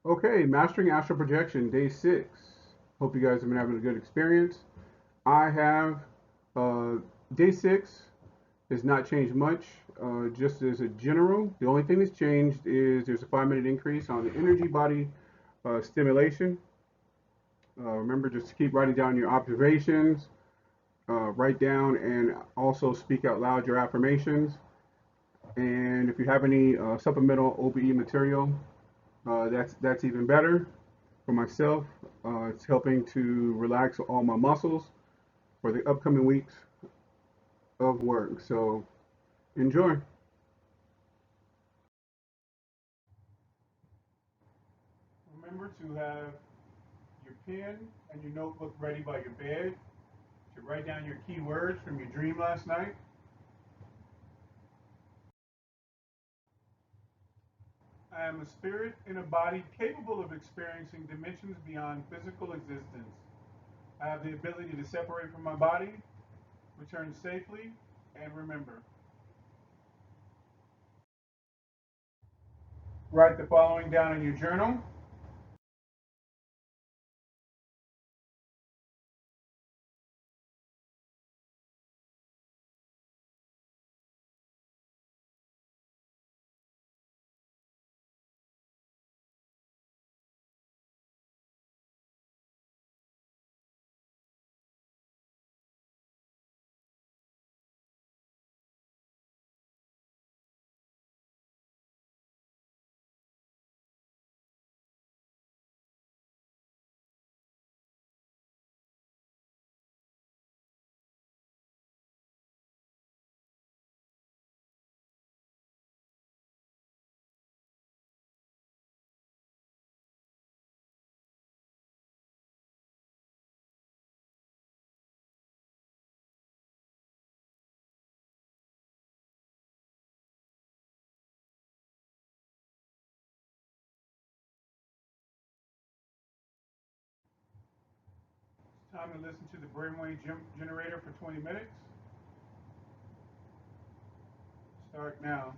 Okay, Mastering Astral Projection, Day 6. Hope you guys have been having a good experience. I have. Uh, Day 6 has not changed much, just as a general. The only thing that's changed is there's a 5-minute increase on the energy body stimulation. Remember, just to keep writing down your observations, write down and also speak out loud your affirmations. And if you have any supplemental OBE material, that's even better for myself. It's helping to relax all my muscles for the upcoming weeks of work. So enjoy. Remember to have your pen and your notebook ready by your bed to write down your key words from your dream last night. I am a spirit in a body capable of experiencing dimensions beyond physical existence. I have the ability to separate from my body, return safely, and remember. Write the following down in your journal. It's time to listen to the brainwave generator for 20 minutes. Start now.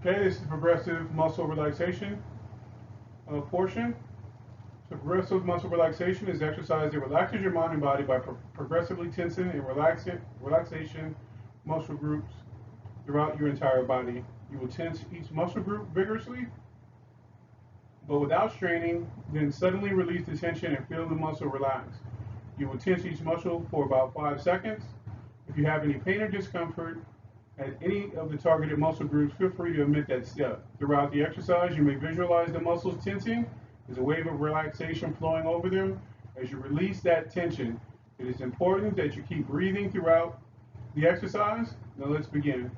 Okay, this is progressive muscle relaxation portion. So progressive muscle relaxation is exercise that relaxes your mind and body by progressively tensing and relaxation muscle groups throughout your entire body. You will tense each muscle group vigorously, but without straining, then suddenly release the tension and feel the muscle relax. You will tense each muscle for about 5 seconds. If you have any pain or discomfort at any of the targeted muscle groups, feel free to omit that step. Throughout the exercise, you may visualize the muscles tensing as a wave of relaxation flowing over them. As you release that tension, it is important that you keep breathing throughout the exercise. Now let's begin.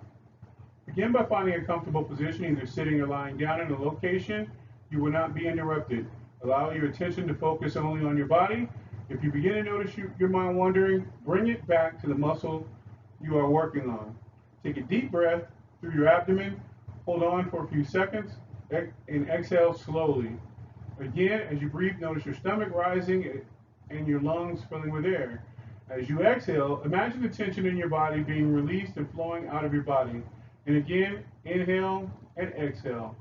Begin by finding a comfortable position, either sitting or lying down in a location you will not be interrupted. Allow your attention to focus only on your body. If you begin to notice your mind wandering, bring it back to the muscle you are working on. Take a deep breath through your abdomen. Hold on for a few seconds and exhale slowly. Again, as you breathe, notice your stomach rising and your lungs filling with air. As you exhale, imagine the tension in your body being released and flowing out of your body. And again, inhale and exhale.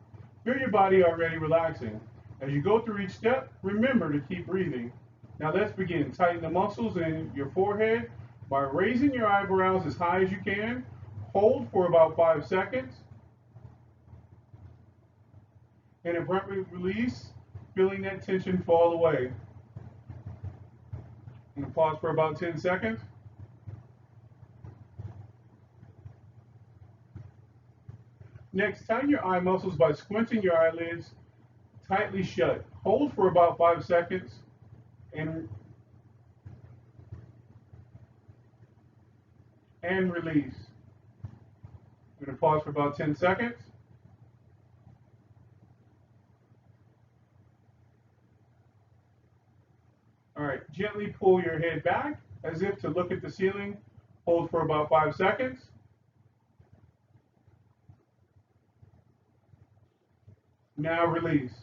Feel your body already relaxing. As you go through each step, remember to keep breathing. Now let's begin. Tighten the muscles in your forehead by raising your eyebrows as high as you can. Hold for about 5 seconds. And abruptly release, feeling that tension fall away. And pause for about 10 seconds. Next, tighten your eye muscles by squinting your eyelids tightly shut. Hold for about 5 seconds and release. I'm going to pause for about 10 seconds. All right, gently pull your head back as if to look at the ceiling. Hold for about 5 seconds. Now release,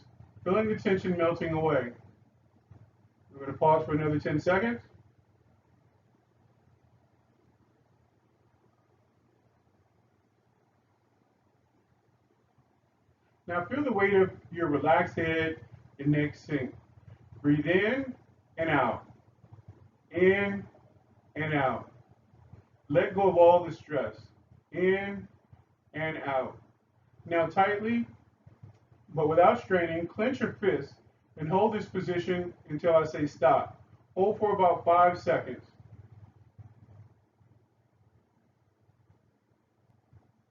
feeling the tension melting away. We're going to pause for another 10 seconds. Now feel the weight of your relaxed head and neck sink. Breathe in and out. In and out. Let go of all the stress. In and out. Now tightly, but without straining, clench your fist and hold this position until I say stop. Hold for about 5 seconds.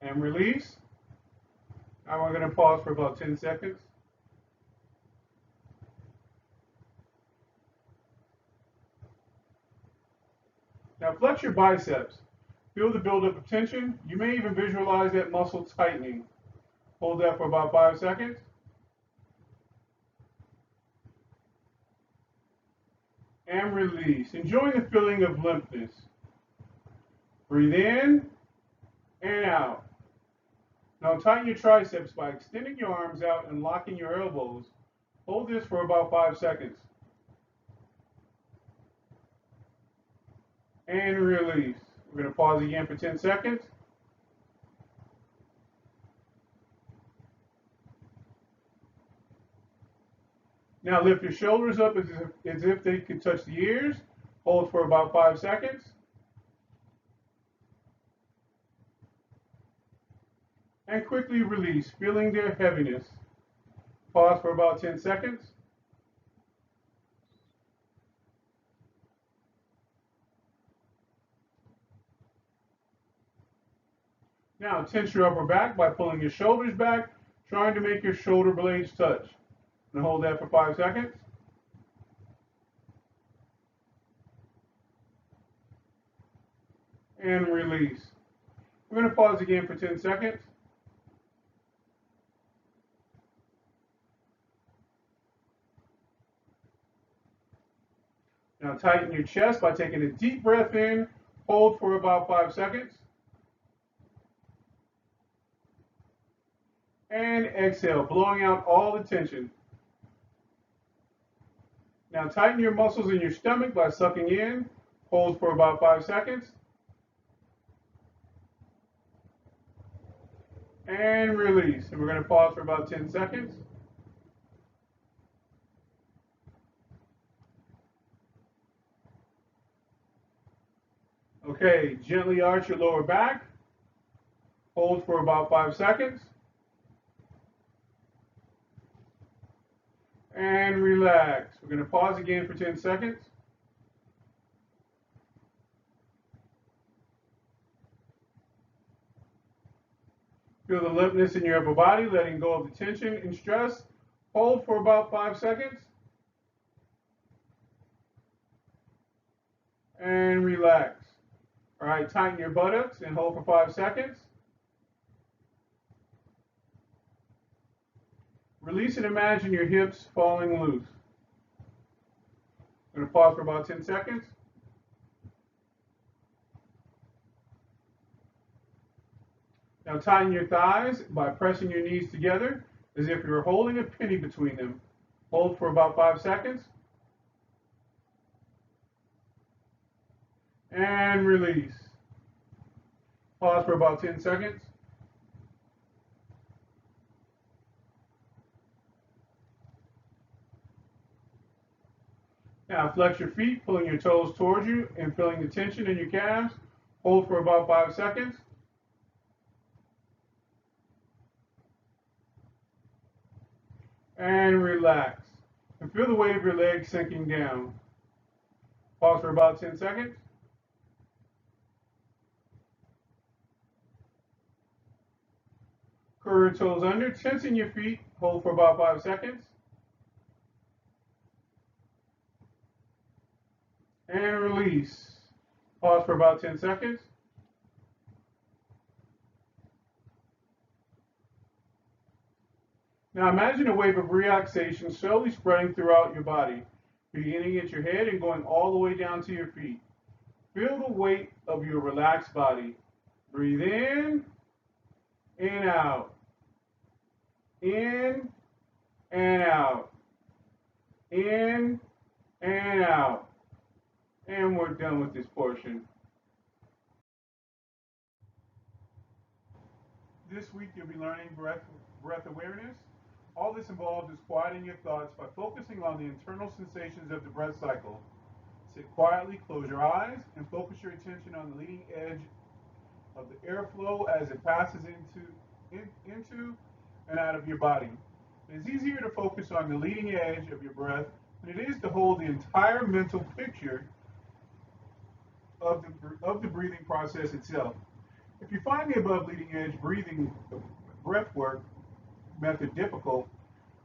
And release. Now we're going to pause for about 10 seconds. Now flex your biceps. Feel the buildup of tension. You may even visualize that muscle tightening. Hold that for about 5 seconds. And release. Enjoying the feeling of limpness. Breathe in and out. Now tighten your triceps by extending your arms out and locking your elbows. Hold this for about 5 seconds. And release. We're going to pause again for 10 seconds. Now lift your shoulders up as if they could touch the ears. Hold for about 5 seconds. And quickly release, feeling their heaviness. Pause for about 10 seconds. Now tense your upper back by pulling your shoulders back, trying to make your shoulder blades touch. And hold that for 5 seconds. And release. We're going to pause again for 10 seconds. Now tighten your chest by taking a deep breath in. Hold for about 5 seconds. And exhale, blowing out all the tension. Now tighten your muscles in your stomach by sucking in. Hold for about 5 seconds. and release. And we're going to pause for about 10 seconds. Okay, gently arch your lower back. Hold for about 5 seconds. And relax. We're going to pause again for 10 seconds. Feel the limpness in your upper body, letting go of the tension and stress. Hold for about 5 seconds. And relax. All right, tighten your buttocks and hold for 5 seconds. Release and imagine your hips falling loose. I'm going to pause for about 10 seconds. Now tighten your thighs by pressing your knees together as if you were holding a penny between them. Hold for about 5 seconds. And release. Pause for about 10 seconds. Now flex your feet, pulling your toes towards you and feeling the tension in your calves. Hold for about 5 seconds. And relax. And feel the weight of your legs sinking down. Pause for about 10 seconds. Curl your toes under, tensing your feet. Hold for about 5 seconds. And release. Pause for about 10 seconds. Now imagine a wave of relaxation slowly spreading throughout your body, beginning at your head and going all the way down to your feet. Feel the weight of your relaxed body. Breathe in and out. In and out. In and out. And we're done with this portion. This week you'll be learning breath awareness. All this involves is quieting your thoughts by focusing on the internal sensations of the breath cycle. Sit quietly, close your eyes, and focus your attention on the leading edge of the airflow as it passes into and out of your body. It is easier to focus on the leading edge of your breath than it is to hold the entire mental picture of the breathing process itself. If you find the above leading edge breathing breath work method difficult,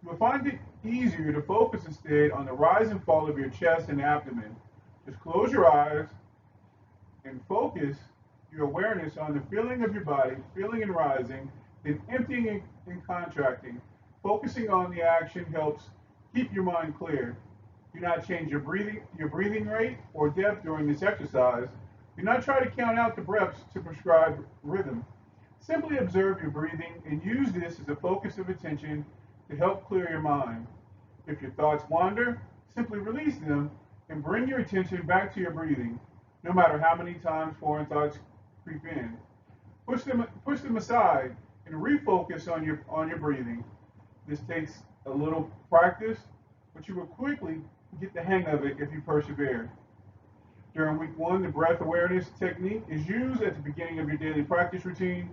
you will find it easier to focus instead on the rise and fall of your chest and abdomen. Just close your eyes and focus your awareness on the feeling of your body, feeling and rising, then emptying and contracting. Focusing on the action helps keep your mind clear. Do not change your breathing rate or depth during this exercise. Do not try to count out the breaths to prescribe rhythm. Simply observe your breathing and use this as a focus of attention to help clear your mind. If your thoughts wander, simply release them and bring your attention back to your breathing, no matter how many times foreign thoughts creep in. Push them aside and refocus on your breathing. This takes a little practice, but you will quickly get the hang of it if you persevere. During week one, the breath awareness technique is used at the beginning of your daily practice routine.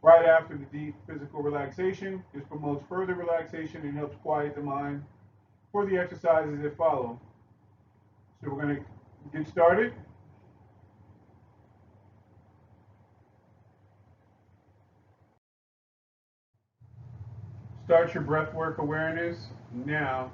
Right after the deep physical relaxation, this promotes further relaxation and helps quiet the mind for the exercises that follow. So we're going to get started. Start your breathwork awareness now.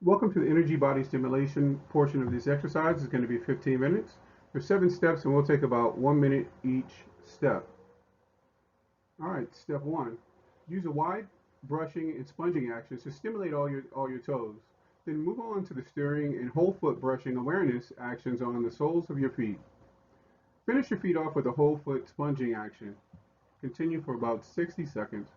Welcome to the energy body stimulation portion of this exercise. It's going to be 15 minutes. There's 7 steps and we'll take about 1 minute each step. All right, step 1. Use a wide brushing and sponging actions to stimulate all your toes. Then move on to the steering and whole foot brushing awareness actions on the soles of your feet. Finish your feet off with a whole foot sponging action. Continue for about 60 seconds.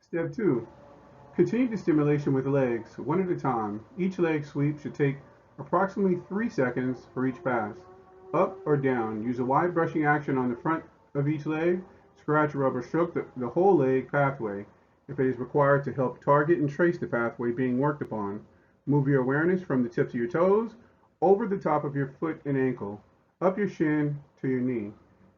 Step 2. Continue the stimulation with legs, one at a time. Each leg sweep should take approximately 3 seconds for each pass. Up or down. Use a wide brushing action on the front of each leg. Scratch, rub, or stroke the whole leg pathway if it is required to help target and trace the pathway being worked upon. Move your awareness from the tips of your toes, over the top of your foot and ankle, up your shin to your knee,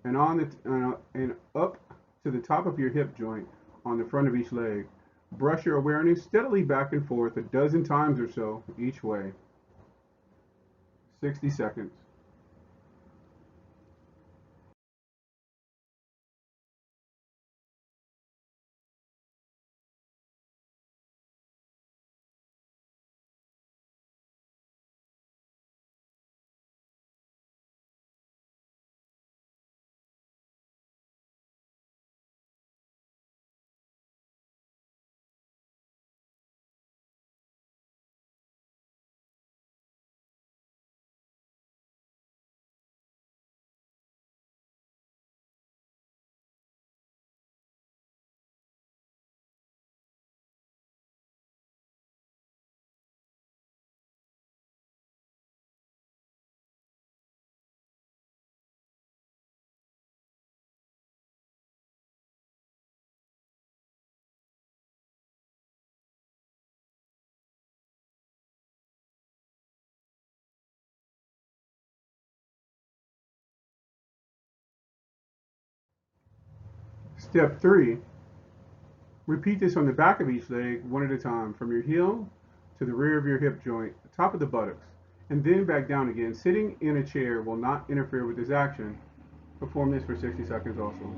and and up to the top of your hip joint on the front of each leg. Brush your awareness steadily back and forth a dozen times or so each way. 60 seconds. Step 3. Repeat this on the back of each leg one at a time, from your heel to the rear of your hip joint, top of the buttocks, and then back down again. Sitting in a chair will not interfere with this action. Perform this for 60 seconds also.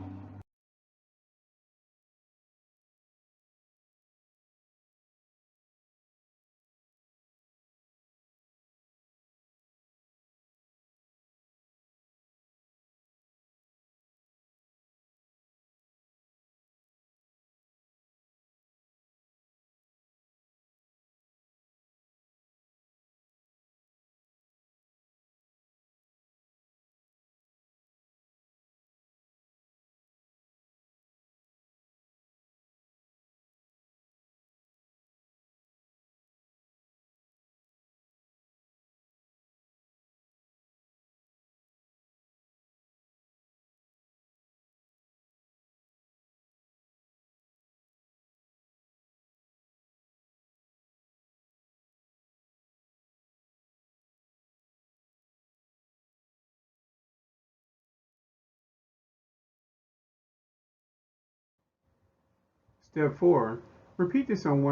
Step 4. Repeat this on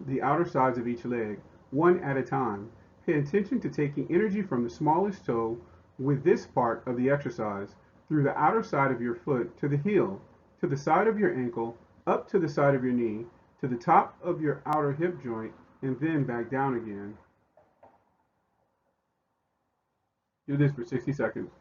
the outer sides of each leg, one at a time. Pay attention to taking energy from the smallest toe with this part of the exercise through the outer side of your foot to the heel, to the side of your ankle, up to the side of your knee, to the top of your outer hip joint, and then back down again. Do this for 60 seconds.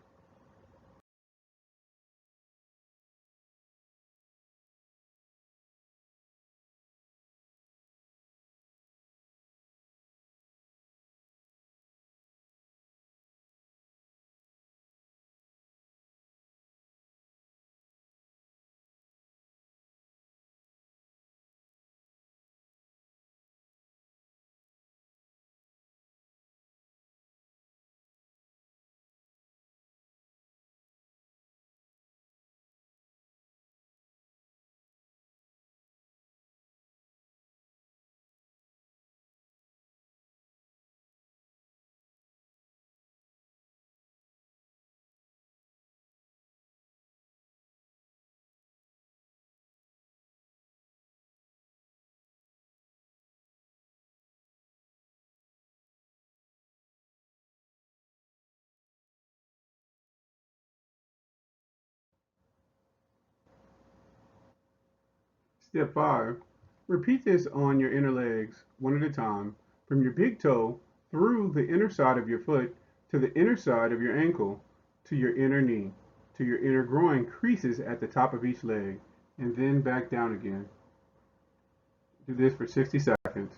Step 5. Repeat this on your inner legs, one at a time, from your big toe through the inner side of your foot to the inner side of your ankle to your inner knee, to your inner groin creases at the top of each leg, and then back down again. Do this for 60 seconds.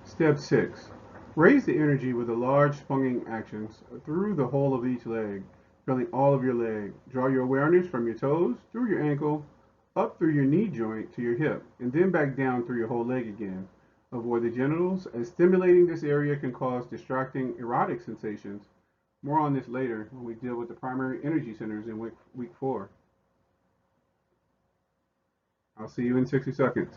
Step 6. Raise the energy with the large swinging actions through the whole of each leg, filling all of your leg. Draw your awareness from your toes, through your ankle, up through your knee joint to your hip, and then back down through your whole leg again. Avoid the genitals, as stimulating this area can cause distracting erotic sensations. More on this later when we deal with the primary energy centers in week 4. I'll see you in 60 seconds.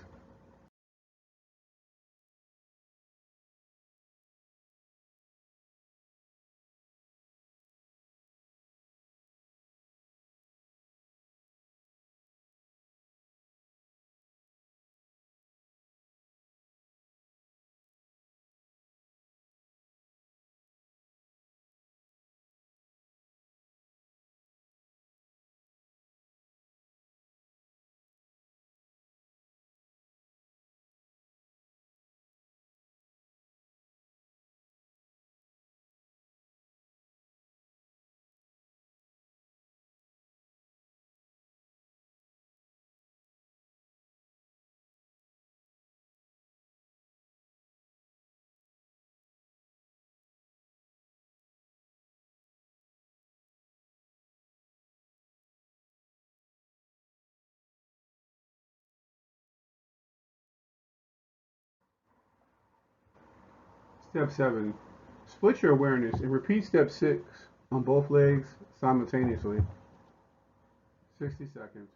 Step 7. Split your awareness and repeat step 6 on both legs simultaneously. 60 seconds.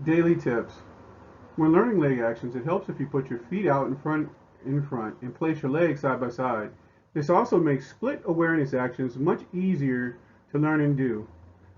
Daily tips. When learning leg actions, it helps if you put your feet out in front and place your legs side by side. This also makes split awareness actions much easier to learn and do.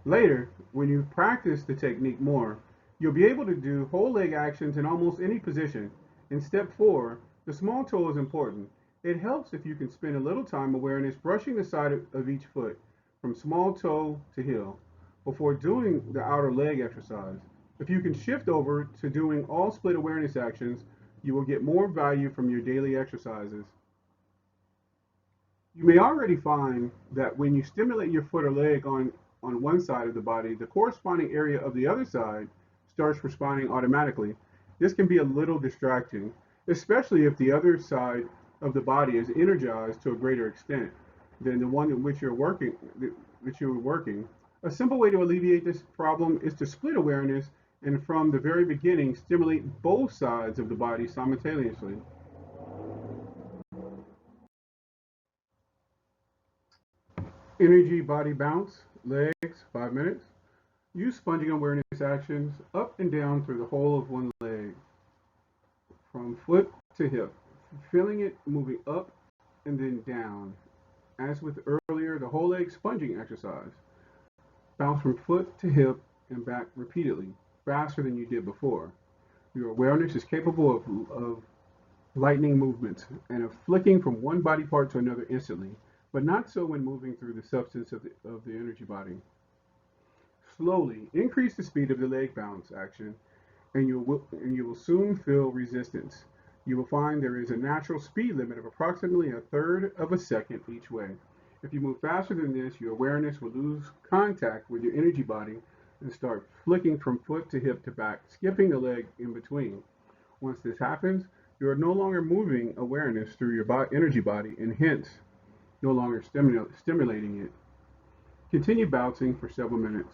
Later, when you practice the technique more, you'll be able to do whole leg actions in almost any position. In step 4, the small toe is important. It helps if you can spend a little time awareness brushing the side of each foot from small toe to heel before doing the outer leg exercise. If you can shift over to doing all split awareness actions, you will get more value from your daily exercises. You may already find that when you stimulate your foot or leg on one side of the body, the corresponding area of the other side starts responding automatically. This can be a little distracting, especially if the other side of the body is energized to a greater extent. than the one in which you're working. A simple way to alleviate this problem is to split awareness and from the very beginning stimulate both sides of the body simultaneously. Energy body bounce, legs, 5 minutes. Use sponging awareness actions up and down through the whole of one leg, from foot to hip, feeling it moving up and then down. As with earlier, the whole leg sponging exercise. Bounce from foot to hip and back repeatedly, faster than you did before. Your awareness is capable of lightning movements and of flicking from one body part to another instantly, but not so when moving through the substance of the energy body. Slowly increase the speed of the leg bounce action, and you will soon feel resistance. You will find there is a natural speed limit of approximately a third of a second each way. If you move faster than this, your awareness will lose contact with your energy body and start flicking from foot to hip to back, skipping the leg in between. Once this happens, you are no longer moving awareness through your energy body and hence no longer stimulating it. Continue bouncing for several minutes.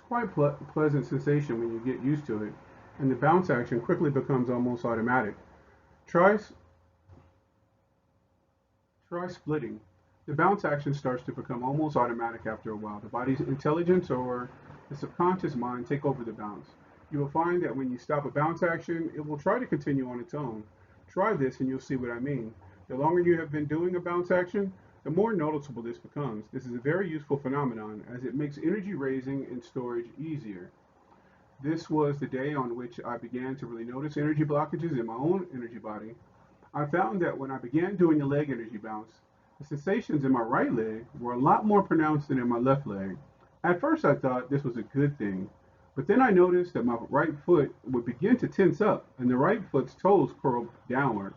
quite pleasant sensation when you get used to it, and the bounce action quickly becomes almost automatic. Try, try splitting. The bounce action starts to become almost automatic after a while. The body's intelligence or the subconscious mind take over the bounce. You will find that when you stop a bounce action, it will try to continue on its own. Try this and you'll see what I mean. The longer you have been doing a bounce action, the more noticeable this becomes. This is a very useful phenomenon as it makes energy raising and storage easier. This was the day on which I began to really notice energy blockages in my own energy body. I found that when I began doing a leg energy bounce, the sensations in my right leg were a lot more pronounced than in my left leg. At first I thought this was a good thing, but then I noticed that my right foot would begin to tense up and the right foot's toes curl downward.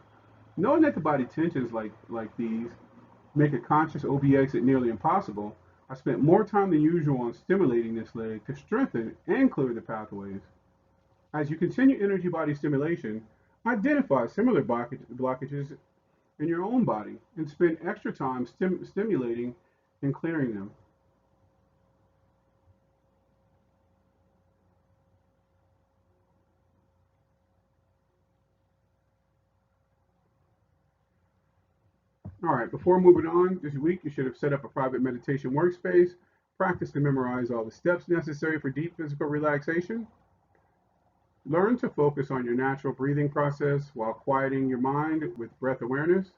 Knowing that the body tensions like these make a conscious OB exit nearly impossible, I spent more time than usual on stimulating this leg to strengthen and clear the pathways. As you continue energy body stimulation, identify similar blockages in your own body and spend extra time stimulating and clearing them. All right, before moving on this week, you should have set up a private meditation workspace, practice to memorize all the steps necessary for deep physical relaxation. Learn to focus on your natural breathing process while quieting your mind with breath awareness.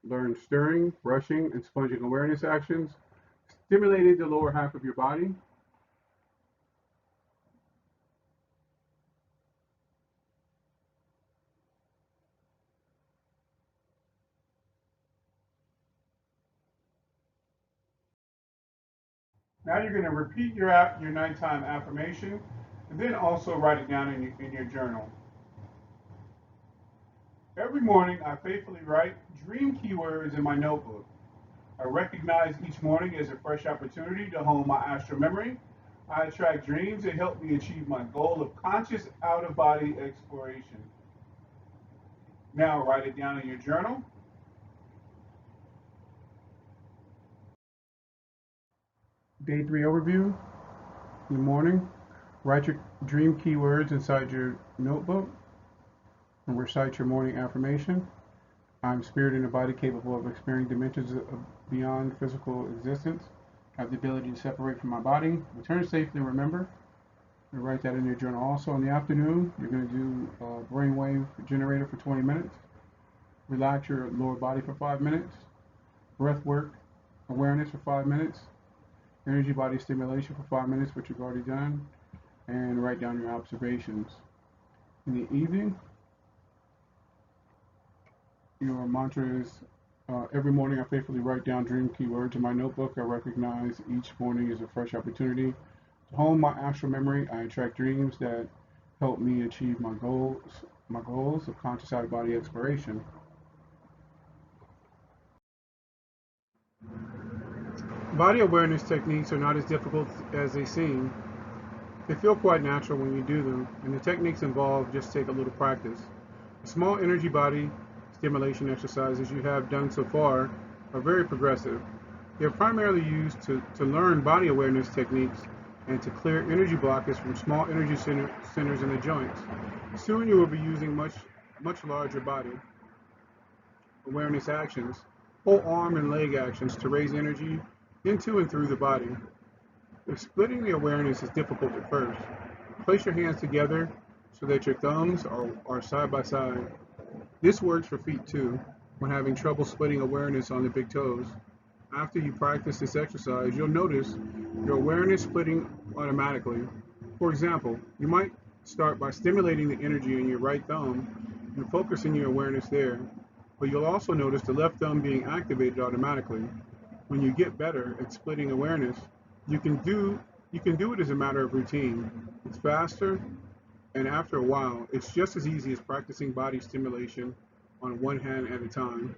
Learn stirring, brushing, and sponging awareness actions, stimulating the lower half of your body. Now you're going to repeat your nighttime affirmation and then also write it down in your journal. Every morning, I faithfully write dream keywords in my notebook. I recognize each morning as a fresh opportunity to hone my astral memory. I attract dreams that help me achieve my goal of conscious out of body exploration. Now write it down in your journal. Day 3 overview. In the morning, write your dream keywords inside your notebook and recite your morning affirmation. I'm spirit in a body capable of experiencing dimensions of beyond physical existence. I have the ability to separate from my body, return safely, and remember. You write that in your journal. Also, in the afternoon, you're going to do a brainwave generator for 20 minutes. Relax your lower body for 5 minutes. Breath work, awareness for 5 minutes. Energy body stimulation for 5 minutes, which you've already done. And write down your observations. In the evening, your mantra is every morning I faithfully write down dream keywords in my notebook. I recognize each morning is a fresh opportunity to hone my astral memory. I attract dreams that help me achieve my goals of conscious out of body exploration. Body awareness techniques are not as difficult as they seem. They feel quite natural when you do them, and the techniques involved just take a little practice. The small energy body stimulation exercises you have done so far are very progressive. They are primarily used to learn body awareness techniques and to clear energy blockage from small energy centers in the joints. Soon you will be using much larger body awareness actions, whole arm and leg actions to raise energy into and through the body. If splitting the awareness is difficult at first, place your hands together so that your thumbs are side by side. This works for feet too, when having trouble splitting awareness on the big toes. After you practice this exercise, you'll notice your awareness splitting automatically. For example, you might start by stimulating the energy in your right thumb and focusing your awareness there, but you'll also notice the left thumb being activated automatically. When you get better at splitting awareness, you can do it as a matter of routine. It's faster, and after a while, it's just as easy as practicing body stimulation on one hand at a time.